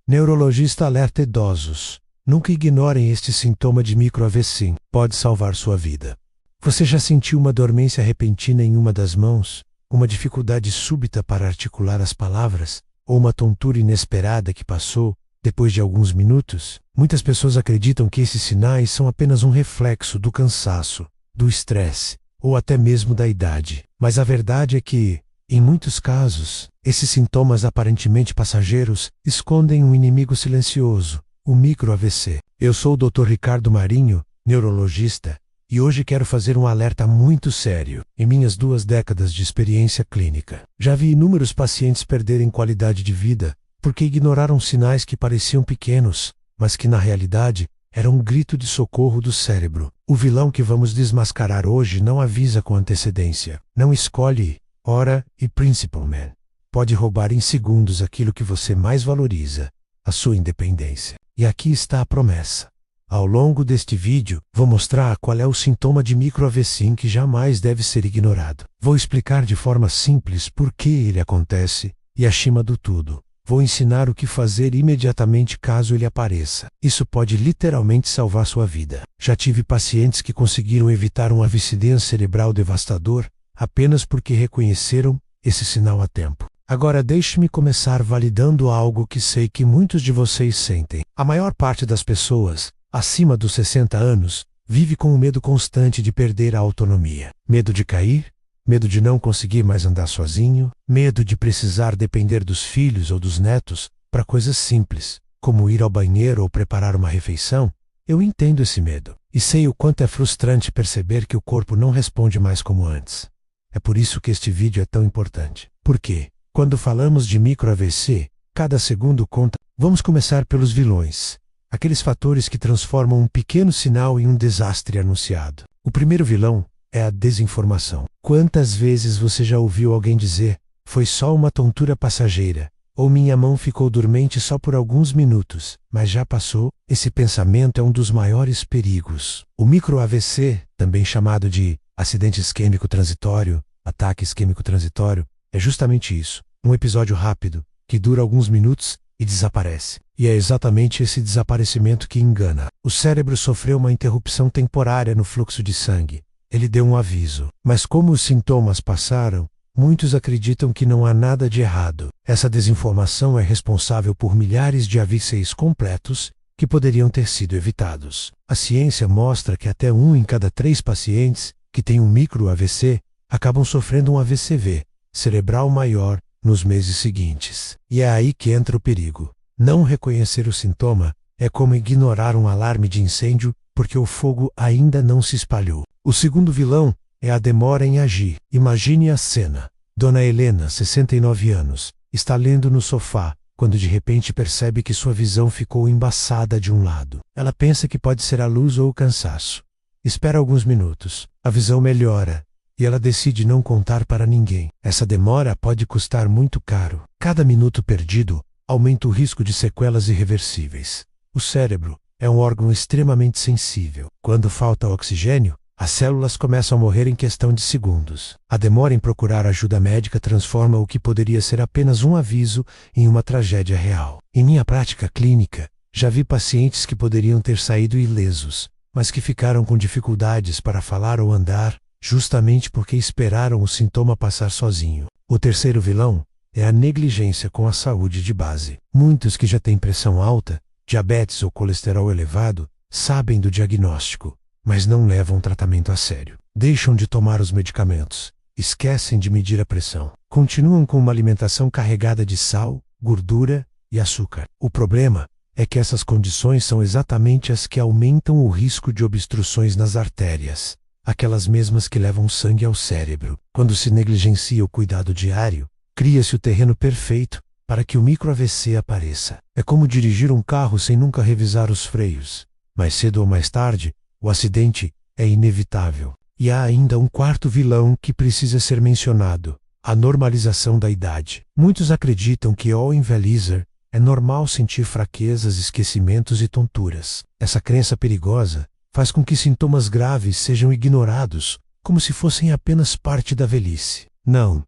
Neurologista alerta idosos. Nunca ignorem este sintoma de micro-AVC. Pode salvar sua vida. Você já sentiu uma dormência repentina em uma das mãos? Uma dificuldade súbita para articular as palavras? Ou uma tontura inesperada que passou depois de alguns minutos? Muitas pessoas acreditam que esses sinais são apenas um reflexo do cansaço, do estresse, ou até mesmo da idade. Mas a verdade é que, em muitos casos, esses sintomas aparentemente passageiros escondem um inimigo silencioso, o micro-AVC. Eu sou o Dr. Ricardo Marinho, neurologista, e hoje quero fazer um alerta muito sério. Em minhas 2 décadas de experiência clínica, já vi inúmeros pacientes perderem qualidade de vida porque ignoraram sinais que pareciam pequenos, mas que na realidade eram um grito de socorro do cérebro. O vilão que vamos desmascarar hoje não avisa com antecedência, não escolhe hora e principalmente pode roubar em segundos aquilo que você mais valoriza, a sua independência. E aqui está a promessa. Ao longo deste vídeo, vou mostrar qual é o sintoma de micro-AVC que jamais deve ser ignorado. Vou explicar de forma simples por que ele acontece e, acima do tudo, vou ensinar o que fazer imediatamente caso ele apareça. Isso pode literalmente salvar sua vida. Já tive pacientes que conseguiram evitar um acidente cerebral devastador apenas porque reconheceram esse sinal a tempo. Agora deixe-me começar validando algo que sei que muitos de vocês sentem. A maior parte das pessoas, acima dos 60 anos, vive com o medo constante de perder a autonomia. Medo de cair, medo de não conseguir mais andar sozinho, medo de precisar depender dos filhos ou dos netos para coisas simples, como ir ao banheiro ou preparar uma refeição. Eu entendo esse medo e sei o quanto é frustrante perceber que o corpo não responde mais como antes. É por isso que este vídeo é tão importante. Por quê? Quando falamos de micro-AVC, cada segundo conta. Vamos começar pelos vilões, aqueles fatores que transformam um pequeno sinal em um desastre anunciado. O primeiro vilão é a desinformação. Quantas vezes você já ouviu alguém dizer, foi só uma tontura passageira, ou minha mão ficou dormente só por alguns minutos, mas já passou? Esse pensamento é um dos maiores perigos. O micro-AVC, também chamado de acidente isquêmico transitório, ataque isquêmico transitório, é justamente isso. Um episódio rápido, que dura alguns minutos e desaparece. E é exatamente esse desaparecimento que engana. O cérebro sofreu uma interrupção temporária no fluxo de sangue. Ele deu um aviso. Mas como os sintomas passaram, muitos acreditam que não há nada de errado. Essa desinformação é responsável por milhares de AVCs completos que poderiam ter sido evitados. A ciência mostra que até 1 em cada 3 pacientes que têm um micro-AVC acabam sofrendo um AVCV cerebral maior nos meses seguintes. E é aí que entra o perigo. Não reconhecer o sintoma é como ignorar um alarme de incêndio porque o fogo ainda não se espalhou. O segundo vilão é a demora em agir. Imagine a cena. Dona Helena, 69 anos, está lendo no sofá quando de repente percebe que sua visão ficou embaçada de um lado. Ela pensa que pode ser a luz ou o cansaço. Espera alguns minutos. A visão melhora e ela decide não contar para ninguém. Essa demora pode custar muito caro. Cada minuto perdido aumenta o risco de sequelas irreversíveis. O cérebro é um órgão extremamente sensível. Quando falta oxigênio, as células começam a morrer em questão de segundos. A demora em procurar ajuda médica transforma o que poderia ser apenas um aviso em uma tragédia real. Em minha prática clínica, já vi pacientes que poderiam ter saído ilesos, mas que ficaram com dificuldades para falar ou andar, justamente porque esperaram o sintoma passar sozinho. O terceiro vilão é a negligência com a saúde de base. Muitos que já têm pressão alta, diabetes ou colesterol elevado, sabem do diagnóstico, mas não levam o tratamento a sério. Deixam de tomar os medicamentos, esquecem de medir a pressão, continuam com uma alimentação carregada de sal, gordura e açúcar. O problema é que essas condições são exatamente as que aumentam o risco de obstruções nas artérias, aquelas mesmas que levam sangue ao cérebro. Quando se negligencia o cuidado diário, cria-se o terreno perfeito para que o micro-AVC apareça. É como dirigir um carro sem nunca revisar os freios. Mais cedo ou mais tarde, o acidente é inevitável. E há ainda um quarto vilão que precisa ser mencionado: a normalização da idade. Muitos acreditam que ao envelhecer é normal sentir fraquezas, esquecimentos e tonturas. Essa crença perigosa faz com que sintomas graves sejam ignorados, como se fossem apenas parte da velhice. Não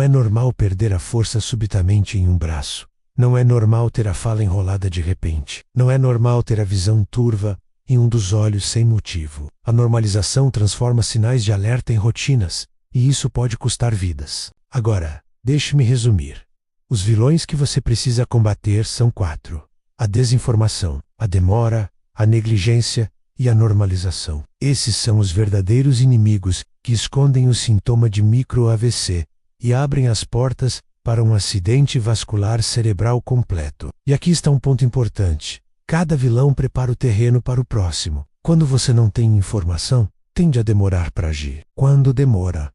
é normal perder a força subitamente em um braço. Não é normal ter a fala enrolada de repente. Não é normal ter a visão turva em um dos olhos sem motivo. A normalização transforma sinais de alerta em rotinas, e isso pode custar vidas. Agora, deixe-me resumir. Os vilões que você precisa combater são 4. A desinformação, a demora, a negligência e a normalização. Esses são os verdadeiros inimigos que escondem o sintoma de micro-AVC e abrem as portas para um acidente vascular cerebral completo. E aqui está um ponto importante. Cada vilão prepara o terreno para o próximo. Quando você não tem informação, tende a demorar para agir. Quando demora,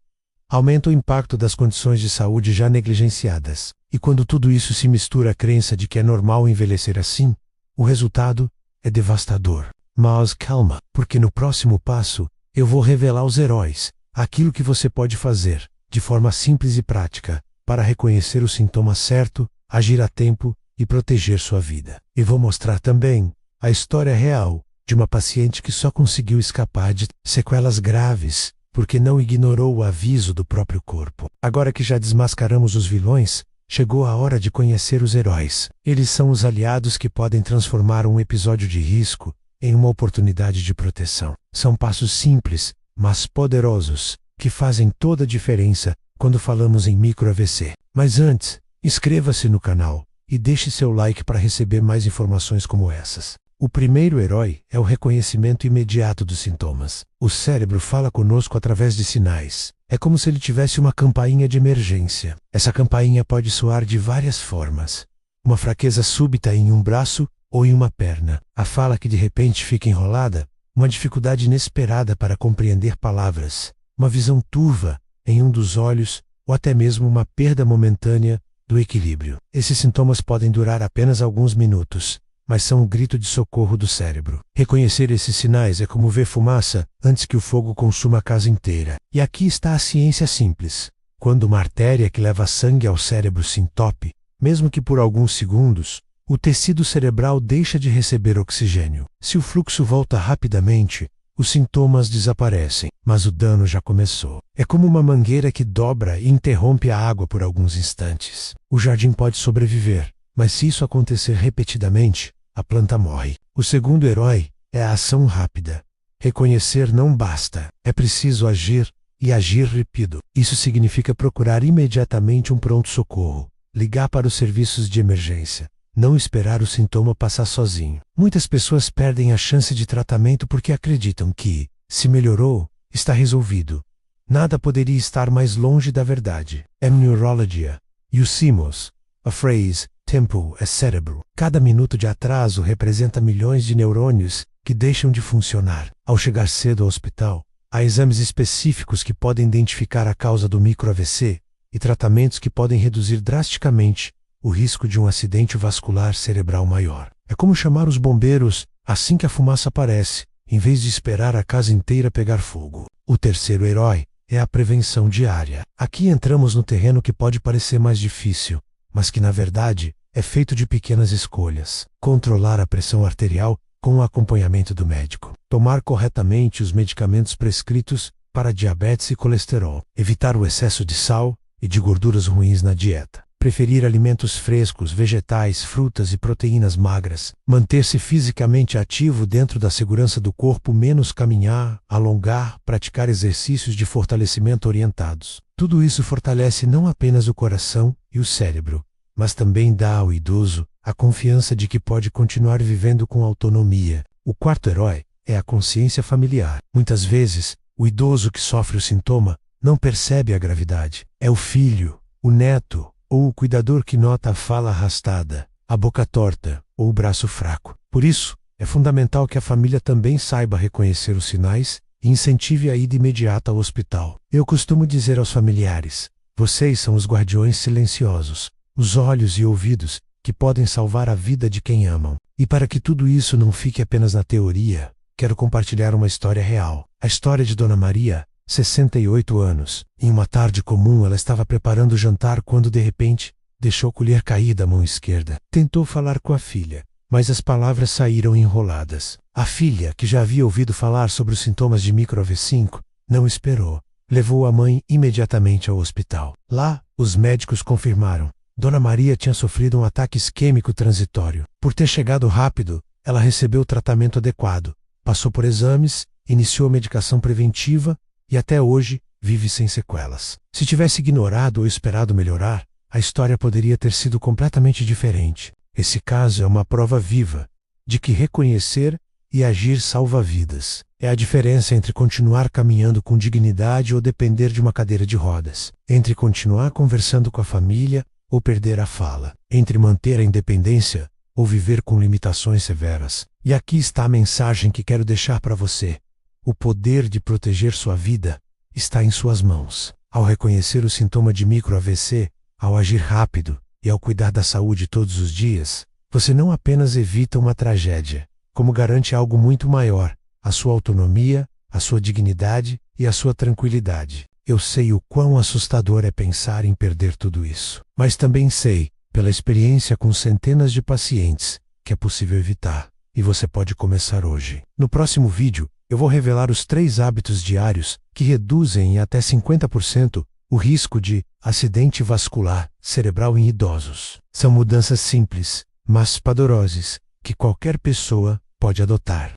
aumenta o impacto das condições de saúde já negligenciadas. E quando tudo isso se mistura à crença de que é normal envelhecer assim, o resultado é devastador. Mas calma, porque no próximo passo, eu vou revelar os heróis, aquilo que você pode fazer, de forma simples e prática, para reconhecer o sintoma certo, agir a tempo e proteger sua vida. E vou mostrar também a história real de uma paciente que só conseguiu escapar de sequelas graves porque não ignorou o aviso do próprio corpo. Agora que já desmascaramos os vilões, chegou a hora de conhecer os heróis. Eles são os aliados que podem transformar um episódio de risco em uma oportunidade de proteção. São passos simples, mas poderosos, que fazem toda a diferença quando falamos em micro-AVC. Mas antes, inscreva-se no canal e deixe seu like para receber mais informações como essas. O primeiro herói é o reconhecimento imediato dos sintomas. O cérebro fala conosco através de sinais. É como se ele tivesse uma campainha de emergência. Essa campainha pode soar de várias formas. Uma fraqueza súbita em um braço ou em uma perna. A fala que de repente fica enrolada. Uma dificuldade inesperada para compreender palavras. Uma visão turva em um dos olhos ou até mesmo uma perda momentânea do equilíbrio. Esses sintomas podem durar apenas alguns minutos, mas são um grito de socorro do cérebro. Reconhecer esses sinais é como ver fumaça antes que o fogo consuma a casa inteira. E aqui está a ciência simples. Quando uma artéria que leva sangue ao cérebro se entope, mesmo que por alguns segundos, o tecido cerebral deixa de receber oxigênio. Se o fluxo volta rapidamente, os sintomas desaparecem, mas o dano já começou. É como uma mangueira que dobra e interrompe a água por alguns instantes. O jardim pode sobreviver, mas se isso acontecer repetidamente, a planta morre. O segundo herói é a ação rápida. Reconhecer não basta, é preciso agir e agir rápido. Isso significa procurar imediatamente um pronto-socorro, ligar para os serviços de emergência. Não esperar o sintoma passar sozinho. Muitas pessoas perdem a chance de tratamento porque acreditam que, se melhorou, está resolvido. Nada poderia estar mais longe da verdade. Em neurologia, usamos a frase tempo é cérebro. Cada minuto de atraso representa milhões de neurônios que deixam de funcionar. Ao chegar cedo ao hospital, há exames específicos que podem identificar a causa do micro-AVC e tratamentos que podem reduzir drasticamente o risco de um acidente vascular cerebral maior. É como chamar os bombeiros assim que a fumaça aparece, em vez de esperar a casa inteira pegar fogo. O terceiro herói é a prevenção diária. Aqui entramos no terreno que pode parecer mais difícil, mas que na verdade é feito de pequenas escolhas. Controlar a pressão arterial com o acompanhamento do médico. Tomar corretamente os medicamentos prescritos para diabetes e colesterol. Evitar o excesso de sal e de gorduras ruins na dieta. Preferir alimentos frescos, vegetais, frutas e proteínas magras. Manter-se fisicamente ativo dentro da segurança do corpo, menos caminhar, alongar, praticar exercícios de fortalecimento orientados. Tudo isso fortalece não apenas o coração e o cérebro, mas também dá ao idoso a confiança de que pode continuar vivendo com autonomia. O quarto herói é a consciência familiar. Muitas vezes, o idoso que sofre o sintoma não percebe a gravidade. É o filho, o neto, ou o cuidador que nota a fala arrastada, a boca torta ou o braço fraco. Por isso, é fundamental que a família também saiba reconhecer os sinais e incentive a ida imediata ao hospital. Eu costumo dizer aos familiares: vocês são os guardiões silenciosos, os olhos e ouvidos que podem salvar a vida de quem amam. E para que tudo isso não fique apenas na teoria, quero compartilhar uma história real. A história de Dona Maria, 68 anos. Em uma tarde comum, ela estava preparando o jantar quando, de repente, deixou a colher cair da mão esquerda. Tentou falar com a filha, mas as palavras saíram enroladas. A filha, que já havia ouvido falar sobre os sintomas de micro-AVC, não esperou. Levou a mãe imediatamente ao hospital. Lá, os médicos confirmaram: Dona Maria tinha sofrido um ataque isquêmico transitório. Por ter chegado rápido, ela recebeu o tratamento adequado, passou por exames, iniciou a medicação preventiva e até hoje vive sem sequelas. Se tivesse ignorado ou esperado melhorar, a história poderia ter sido completamente diferente. Esse caso é uma prova viva de que reconhecer e agir salva vidas. É a diferença entre continuar caminhando com dignidade ou depender de uma cadeira de rodas, entre continuar conversando com a família ou perder a fala, entre manter a independência ou viver com limitações severas. E aqui está a mensagem que quero deixar para você. O poder de proteger sua vida está em suas mãos. Ao reconhecer o sintoma de micro-AVC, ao agir rápido e ao cuidar da saúde todos os dias, você não apenas evita uma tragédia, como garante algo muito maior, a sua autonomia, a sua dignidade e a sua tranquilidade. Eu sei o quão assustador é pensar em perder tudo isso, mas também sei, pela experiência com centenas de pacientes, que é possível evitar, e você pode começar hoje. No próximo vídeo, eu vou revelar os 3 hábitos diários que reduzem em até 50% o risco de acidente vascular cerebral em idosos. São mudanças simples, mas poderosas, que qualquer pessoa pode adotar.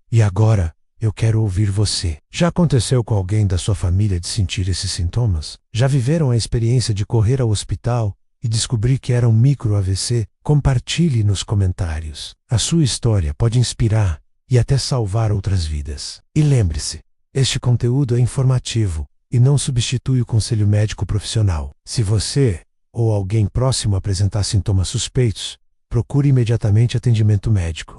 E agora, eu quero ouvir você. Já aconteceu com alguém da sua família de sentir esses sintomas? Já viveram a experiência de correr ao hospital e descobrir que era um micro-AVC? Compartilhe nos comentários. A sua história pode inspirar e até salvar outras vidas. E lembre-se, este conteúdo é informativo e não substitui o conselho médico profissional. Se você ou alguém próximo apresentar sintomas suspeitos, procure imediatamente atendimento médico.